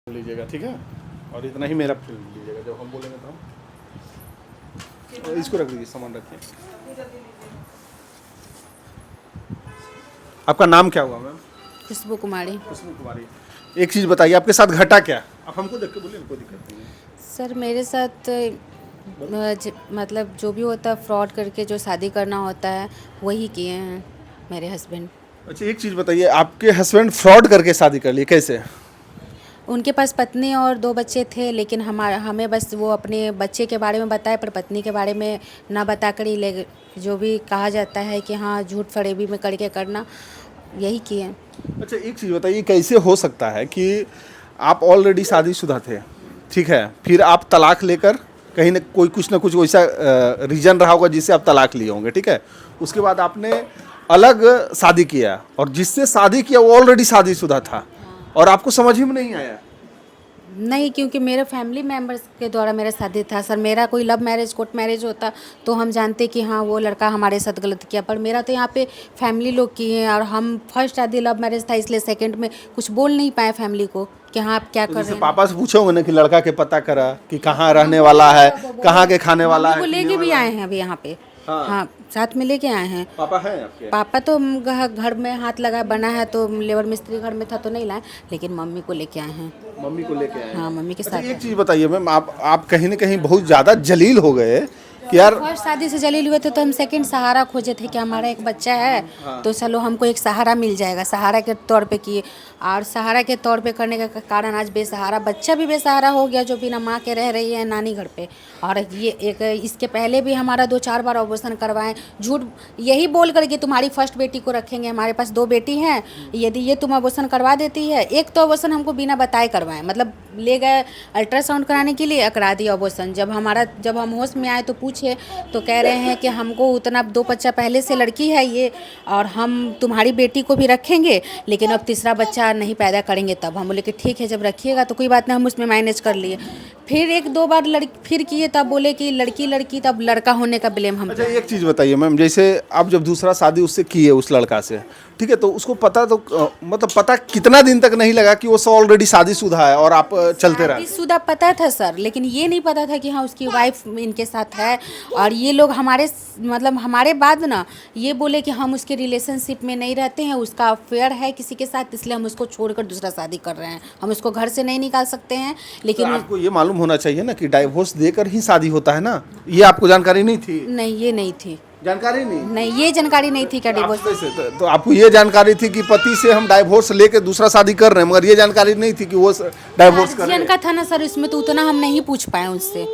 लीजिएगा, ठीक है। और इतना ही मेरा फिल्म लीजिएगा, जब हम बोलेंगे तो हम इसको रख दीजिए, सामान रखिए। आपका नाम क्या हुआ मैम? खुशबू कुमारी। खुशबू कुमारी। एक चीज़ बताइए, आपके साथ घटा क्या? आप हमको देख के बोलिए, कोई दिक्कत नहीं है। सर मेरे साथ मतलब जो भी होता है फ्रॉड करके जो शादी करना होता है वही किए हैं मेरे हस्बैंड। अच्छा एक चीज़ बताइए, आपके हस्बैंड फ्रॉड करके शादी कर ली, कैसे? उनके पास पत्नी और 2 बच्चे थे, लेकिन हमें बस वो अपने बच्चे के बारे में बताए पर पत्नी के बारे में ना बताकर ही ले जो भी कहा जाता है कि हाँ झूठ फरेबी में करके करना, यही किए। अच्छा एक चीज़ बताइए, कैसे हो सकता है कि आप ऑलरेडी शादीशुदा थे, ठीक है, फिर आप तलाक लेकर कहीं ना कुछ वैसा रीज़न रहा होगा जिससे आप तलाक लिए होंगे, ठीक है, उसके बाद आपने अलग शादी किया और जिससे शादी किया वो ऑलरेडी शादीशुदा था और आपको समझ ही में नहीं आया? नहीं, क्योंकि मेरे फैमिली मेम्बर्स के द्वारा मेरा शादी था सर। मेरा कोई लव मैरिज कोर्ट मैरिज होता तो हम जानते कि हाँ वो लड़का हमारे साथ गलत किया, पर मेरा तो यहाँ पे फैमिली लोग किए हैं और हम फर्स्ट शादी लव मैरिज था, इसलिए सेकंड में कुछ बोल नहीं पाए फैमिली को कि हाँ आप क्या तो कर जैसे रहे हैं। पापा से पूछे होंगे ना कि लड़का के पता करा कि कहाँ रहने वाला है, कहाँ के खाने वाला है, वो लेके पीने भी वाला आए है। हैं अभी यहाँ पे। हाँ। हाँ साथ में लेके आए हैं। पापा हैं आपके? पापा तो घर में हाथ लगा बना है तो लेबर मिस्त्री घर में था तो नहीं लाए, लेकिन मम्मी को लेके आए हैं। मम्मी को लेके आए हैं। हाँ मम्मी के अच्छा साथ। एक चीज़ बताइए मैम, आप कहीं ना कहीं बहुत ज़्यादा जलील हो गए कि यार फर्स्ट शादी से जलील हुए थे तो हम सेकंड सहारा खोजे थे कि हमारा एक बच्चा है तो चलो हमको एक सहारा मिल जाएगा, सहारा के तौर पे किए। और सहारा के तौर पे करने का कारण आज बेसहारा बच्चा भी बेसहारा हो गया जो बिना माँ के रह रही है नानी घर पे। और ये एक इसके पहले भी हमारा 2-4 बार ऑपरेशन करवाएं, झूठ यही बोल कर कि तुम्हारी फर्स्ट बेटी को रखेंगे, हमारे पास 2 बेटी हैं, यदि ये तुम ऑपरेशन करवा देती है। एक तो ऑपरेशन हमको बिना बताए करवाएं, मतलब ले गए अल्ट्रासाउंड कराने के लिए, करा दिया ऑपरेशन। जब हम होश में आए तो पूछे तो कह रहे हैं कि हमको उतना 2 बच्चा पहले से लड़की है ये और हम तुम्हारी बेटी को भी रखेंगे, लेकिन अब तीसरा बच्चा नहीं पैदा करेंगे तब। हम बोले कि ठीक है जब रखिएगा तो कोई बात नहीं, हम उसमें मैनेज कर लिए। फिर 1-2 बार फिर किए तब बोले कि लड़की तब लड़का होने का ब्लेम हम। अच्छा एक चीज़ बताइए मैम, जैसे आप जब दूसरा शादी उससे किए उस लड़का से, ठीक है, तो उसको पता तो मतलब पता कितना दिन तक नहीं लगा कि वो ऑलरेडी शादीशुदा है और आप चलते रहे? शादीशुदा पता था सर, लेकिन ये नहीं पता था कि हाँ उसकी वाइफ इनके साथ है। और ये लोग हमारे बाद ना ये बोले कि हम उसके रिलेशनशिप में नहीं रहते हैं, उसका अफेयर है किसी के साथ, इसलिए हम उसको छोड़कर दूसरा शादी कर रहे हैं। हम उसको घर से नहीं निकाल सकते हैं, लेकिन तो आपको ये मालूम होना चाहिए ना कि डाइवोर्स देकर ही शादी होता है ना, ये आपको जानकारी नहीं थी? नहीं ये नहीं थी, जानकारी नहीं ये जानकारी नहीं थी क्या डिवोर्स। तो आपको ये जानकारी थी कि पति से हम डाइवोर्स लेके दूसरा शादी कर रहे हैं, मगर ये जानकारी नहीं थी कि वो डाइवोर्स कर रहे गार्जियन हैं? का था ना सर, इसमें तो उतना हम नहीं पूछ पाए उससे,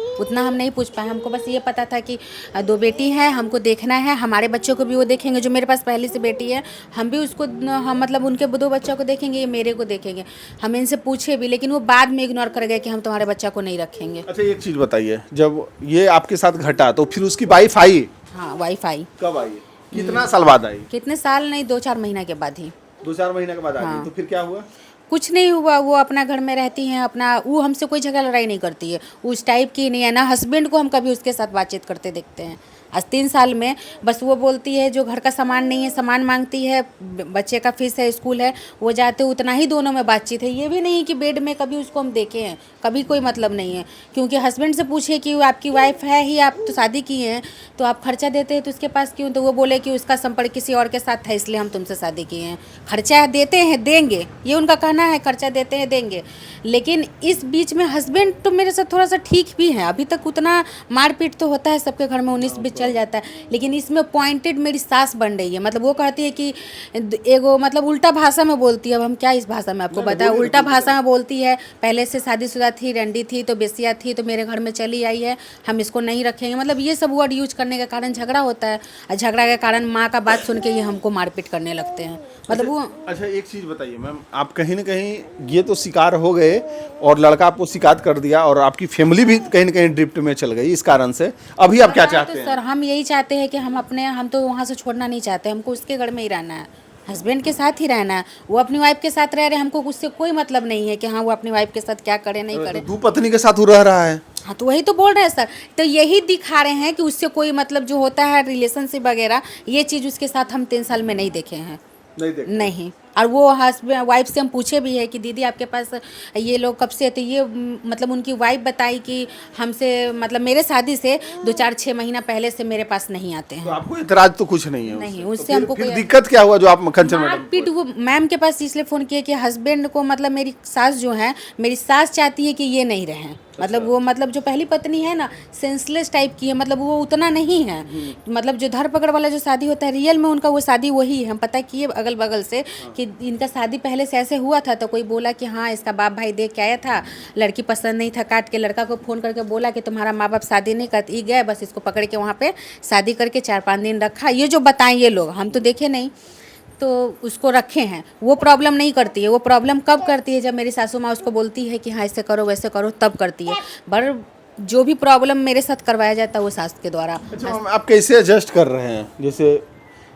हमको बस ये पता था कि 2 बेटी हैं, हमको देखना है, हमारे बच्चों को भी वो देखेंगे, जो मेरे पास पहले से बेटी है हम भी उसको हम मतलब उनके 2 बच्चों को देखेंगे, ये मेरे को देखेंगे। हम इनसे पूछे भी लेकिन वो बाद में इग्नोर कर गए कि हम तुम्हारे बच्चा को नहीं रखेंगे। अच्छा एक चीज़ बताइए, जब ये आपके साथ घटा तो फिर उसकी वाइफ आई? हाँ वाइफ आई। कब आई? कितना साल बाद आई? कितने साल नहीं, 2-4 महीना के बाद ही। 2-4 महीने के बाद आई? हाँ। तो फिर क्या हुआ? कुछ नहीं हुआ, वो अपना घर में रहती हैं, अपना वो हमसे कोई झगड़ा लड़ाई नहीं करती है, उस टाइप की नहीं है ना। हस्बैंड को हम कभी उसके साथ बातचीत करते देखते हैं आज 3 साल में। बस वो बोलती है जो घर का सामान नहीं है, सामान मांगती है, बच्चे का फीस है, स्कूल है, वो जाते उतना ही दोनों में बातचीत है। ये भी नहीं कि बेड में कभी उसको हम देखे हैं, कभी कोई मतलब नहीं है। क्योंकि हस्बैंड से पूछे कि आपकी वाइफ है ही, आप तो शादी किए हैं तो आप खर्चा देते हैं तो उसके पास क्यों, तो वो बोले कि उसका संपर्क किसी और के साथ था इसलिए हम तुमसे शादी किए हैं। खर्चा देते हैं देंगे, ये उनका कहना है, खर्चा देते हैं देंगे। लेकिन इस बीच में हस्बैंड तो मेरे साथ थोड़ा सा ठीक भी है, अभी तक उतना मारपीट तो होता है सबके घर में, 19-20 चल जाता है, लेकिन इसमें पॉइंटेड मेरी सास बन रही है। मतलब वो कहती है कि एगो मतलब उल्टा भाषा में बोलती है। अब हम क्या इस भाषा में आपको बताएं, उल्टा भाषा में बोलती है। पहले से शादीशुदा थी, रंडी थी तो बेसिया थी तो मेरे घर में चली आई है, हम इसको नहीं रखेंगे, मतलब ये सब वर्ड यूज करने के कारण झगड़ा होता है। और झगड़ा के कारण माँ का बात सुन के ये हमको मारपीट करने लगते हैं, मतलब वो। अच्छा एक चीज़ बताइए मैम, आप कहीं ना कहीं ये तो शिकार हो गए और लड़का आपको शिकायत कर दिया और आपकी फैमिली भी कहीं ना कहीं ड्रिफ्ट में चल गई इस कारण से, अभी आप क्या चाहते हैं? सर हम यही चाहते हैं कि हम तो वहाँ से छोड़ना नहीं चाहते, हमको उसके घर में ही रहना है, हस्बैंड के साथ ही रहना है। वो अपनी वाइफ के साथ रह रहे, हमको उससे कोई मतलब नहीं है कि हाँ वो अपनी वाइफ के साथ क्या करे नहीं करे। दो पत्नी के साथ वो रह रहा है? हाँ तो वही तो बोल रहे हैं सर, तो यही दिखा रहे हैं कि उससे कोई मतलब जो होता है रिलेशनशिप वगैरह, ये चीज़ उसके साथ हम 3 साल में नहीं देखे हैं। नहीं देखे? नहीं। और वो हस्बैंड वाइफ से हम पूछे भी है कि दीदी आपके पास ये लोग कब से, तो ये मतलब उनकी वाइफ बताई कि हमसे मतलब मेरे शादी से 2-4-6 महीना पहले से मेरे पास नहीं आते तो हैं। आपको इतराज तो कुछ नहीं है नहीं, उससे? उससे तो फिर- हमको फिर कोई- दिक्कत क्या हुआ जो आप कंचन मैडम मारपीट वो मैम के पास इसलिए फ़ोन किया कि हस्बैंड को मतलब मेरी सास जो है, मेरी सास चाहती है कि ये नहीं रहें, मतलब वो मतलब जो पहली पत्नी है ना सेंसलेस टाइप की है, मतलब वो उतना नहीं है, मतलब जो धर पकड़ वाला जो शादी होता है रियल में उनका वो शादी वही है। हम पता किए अगल बगल से कि इनका शादी पहले से ऐसे हुआ था, तो कोई बोला कि हाँ इसका बाप भाई देख के आया था, लड़की पसंद नहीं था, काट के लड़का को फ़ोन करके बोला कि तुम्हारा माँ बाप शादी नहीं करते, गए बस इसको पकड़ के वहाँ पे शादी करके 4-5 दिन रखा। ये जो बताएं ये लोग, हम तो देखे नहीं, तो उसको रखे हैं। वो प्रॉब्लम नहीं करती है, वो प्रॉब्लम कब करती है जब मेरी सासू माँ उसको बोलती है कि हाँ ऐसे करो वैसे करो, तब करती है। पर जो भी प्रॉब्लम मेरे साथ करवाया जाता है वो सास के द्वारा। अच्छा मैम, आप कैसे एडजस्ट कर रहे हैं? जैसे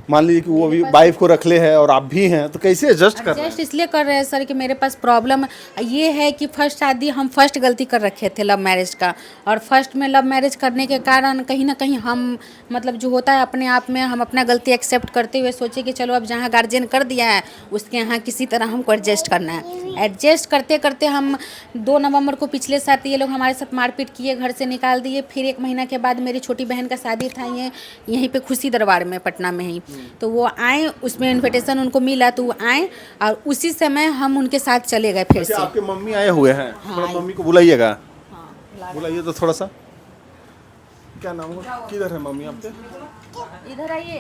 मान लीजिए कि वो अभी वाइफ को रख ले है और आप भी हैं, तो कैसे एडजस्ट कर रहे हैं? एडजस्ट इसलिए कर रहे हैं सर कि मेरे पास प्रॉब्लम ये है कि फर्स्ट शादी हम फर्स्ट गलती कर रखे थे लव मैरिज का, और फर्स्ट में लव मैरिज करने के कारण कहीं ना कहीं हम मतलब जो होता है अपने आप में हम अपना गलती एक्सेप्ट करते हुए सोचे कि चलो अब जहाँ गार्जियन कर दिया है उसके यहाँ किसी तरह हमको एडजस्ट करना है। एडजस्ट करते करते हम 2 नवंबर को पिछले साल ये लोग हमारे साथ मारपीट किए, घर से निकाल दिए। फिर 1 महीना के बाद मेरी छोटी बहन का शादी था यहीं पे खुशी दरबार में पटना में ही, तो वो आए, उसमें इनविटेशन उनको मिला तो वो आए और उसी समय हम उनके साथ चले गए फिर से। अच्छा आपके मम्मी आए हुए हैं, हाँ, थोड़ा मम्मी को बुलाइएगा, हाँ, बुलाइए तो थोड़ा सा। क्या नाम है, किधर है मम्मी आपके? इधर आइए।